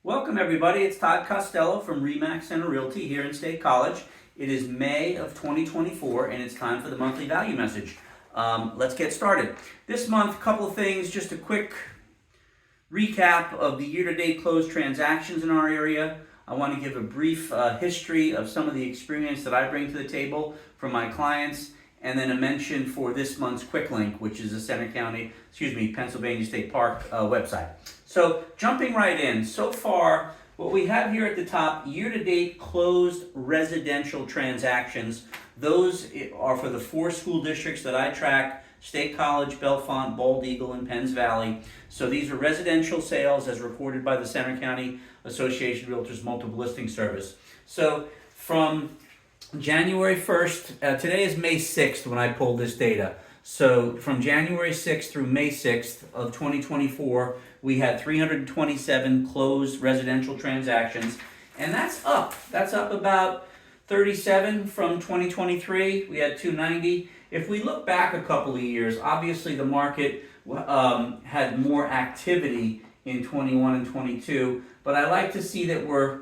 Welcome everybody, it's Todd Costello from RE/MAX Center Realty here in State College. It is May of 2024 and it's time for the monthly value message. Let's get started. This month, a couple of things, just a quick recap of the year-to-date closed transactions in our area. I want to give a brief history of some of the experience that I bring to the table from my clients, and then a mention for this month's Quick Link, which is the Pennsylvania State Park website. So jumping right in, so far what we have here at the top, year-to-date closed residential transactions. Those are for the 4 school districts that I track: State College, Bellefonte, Bald Eagle, and Penns Valley. So these are residential sales as reported by the Center County Association of Realtors Multiple Listing Service. So from January 1st, today is May 6th when I pulled this data. So from January 6th through May 6th of 2024, we had 327 closed residential transactions, and that's up. That's up about 37 from 2023. We had 290. If we look back a couple of years, obviously the market had more activity in 21 and 22, but I like to see that we're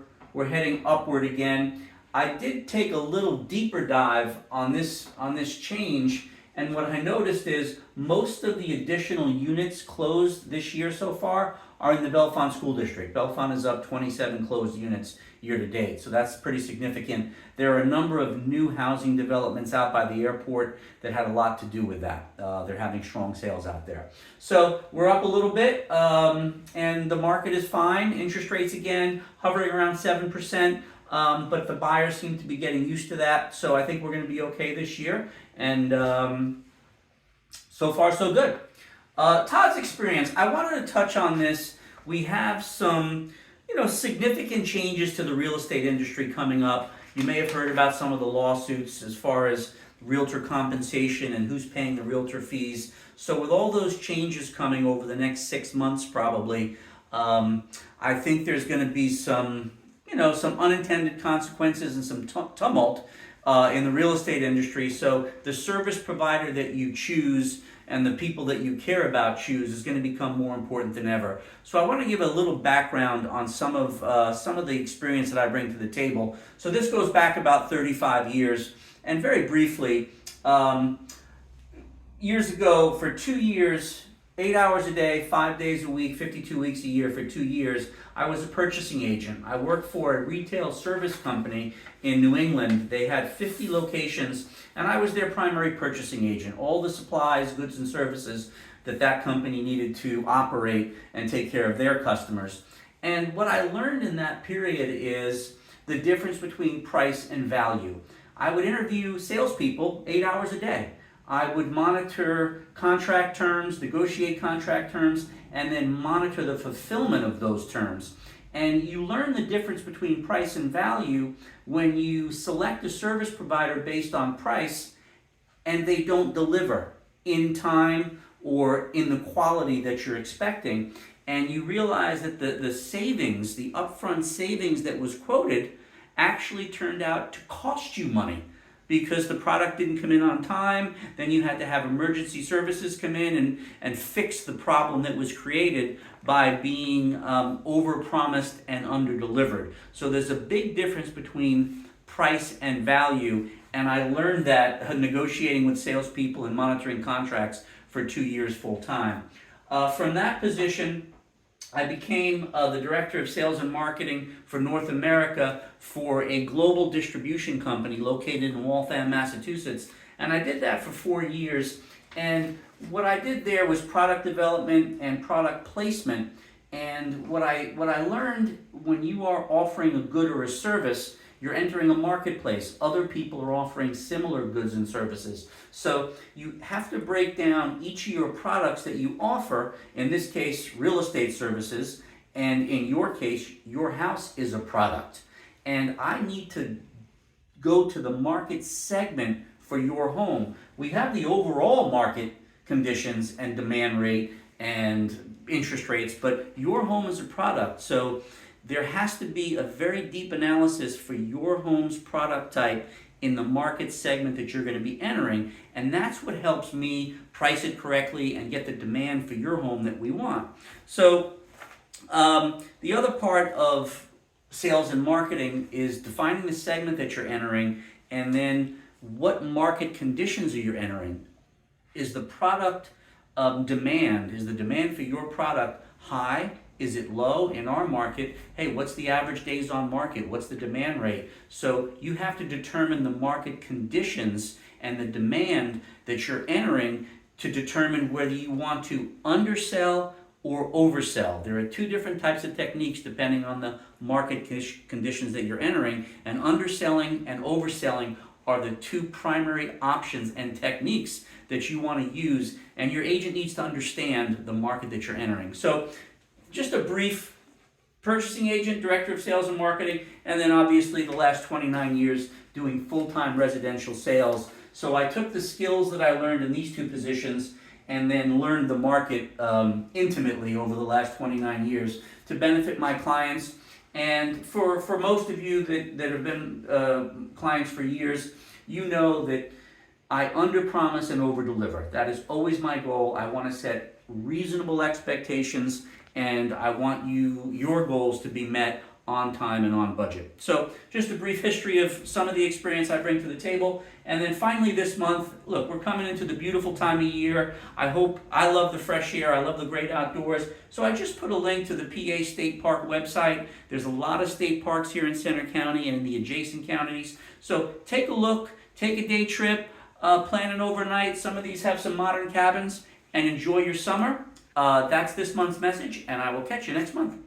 heading upward again. I did take a little deeper dive on this change, and what I noticed is most of the additional units closed this year so far are in the Bellefonte School District. Bellefonte is up 27 closed units year to date, so that's pretty significant. There are a number of new housing developments out by the airport that had a lot to do with that. They're having strong sales out there. So we're up a little bit, and the market is fine. Interest rates again hovering around 7%. But the buyers seem to be getting used to that, so I think we're going to be okay this year, and so far so good. Todd's experience, I wanted to touch on this. We have some significant changes to the real estate industry coming up. You may have heard about some of the lawsuits as far as realtor compensation and who's paying the realtor fees. So with all those changes coming over the next 6 months probably, I think there's going to be some unintended consequences and some tumult in the real estate industry. So the service provider that you choose and the people that you care about choose is going to become more important than ever. So I want to give a little background on some of the experience that I bring to the table. So this goes back about 35 years, and very briefly, years ago, for 2 years, 8 hours a day, 5 days a week, 52 weeks a year for 2 years, I was a purchasing agent. I worked for a retail service company in New England. They had 50 locations, and I was their primary purchasing agent. All the supplies, goods, and services that company needed to operate and take care of their customers. And what I learned in that period is the difference between price and value. I would interview salespeople 8 hours a day. I would monitor contract terms, negotiate contract terms, and then monitor the fulfillment of those terms. And you learn the difference between price and value when you select a service provider based on price and they don't deliver in time or in the quality that you're expecting. And you realize that the savings, the upfront savings that was quoted, actually turned out to cost you money, because the product didn't come in on time. Then you had to have emergency services come in and fix the problem that was created by being overpromised and underdelivered. So there's a big difference between price and value, and I learned that negotiating with salespeople and monitoring contracts for 2 years full time. From that position, I became the Director of Sales and Marketing for North America for a global distribution company located in Waltham, Massachusetts. And I did that for 4 years. And what I did there was product development and product placement. And what I learned, when you are offering a good or a service, you're entering a marketplace. Other people are offering similar goods and services. So you have to break down each of your products that you offer, in this case, real estate services, and in your case, your house is a product. And I need to go to the market segment for your home. We have the overall market conditions and demand rate and interest rates, but your home is a product. So there has to be a very deep analysis for your home's product type in the market segment that you're going to be entering, and that's what helps me price it correctly and get the demand for your home that we want. So The other part of sales and marketing is defining the segment that you're entering, and then what market conditions are you entering. Is the product demand, is the demand for your product high? Is it low? In our market, hey, what's the average days on market? What's the demand rate? So you have to determine the market conditions and the demand that you're entering to determine whether you want to undersell or oversell. There are two different types of techniques depending on the market conditions that you're entering, and underselling and overselling are the two primary options and techniques that you want to use, and your agent needs to understand the market that you're entering. So just a brief: purchasing agent, director of sales and marketing, and then obviously the last 29 years doing full-time residential sales. So I took the skills that I learned in these two positions and then learned the market intimately over the last 29 years to benefit my clients. And for most of you that have been clients for years, you know that I underpromise and overdeliver. That is always my goal. I want to set reasonable expectations, and I want your goals to be met on time and on budget. So just a brief history of some of the experience I bring to the table. And then finally this month, look, we're coming into the beautiful time of year. I love the fresh air. I love the great outdoors. So I just put a link to the PA State Park website. There's a lot of state parks here in Center County and in the adjacent counties. So take a look, take a day trip, plan an overnight. Some of these have some modern cabins, and enjoy your summer. That's this month's message, and I will catch you next month.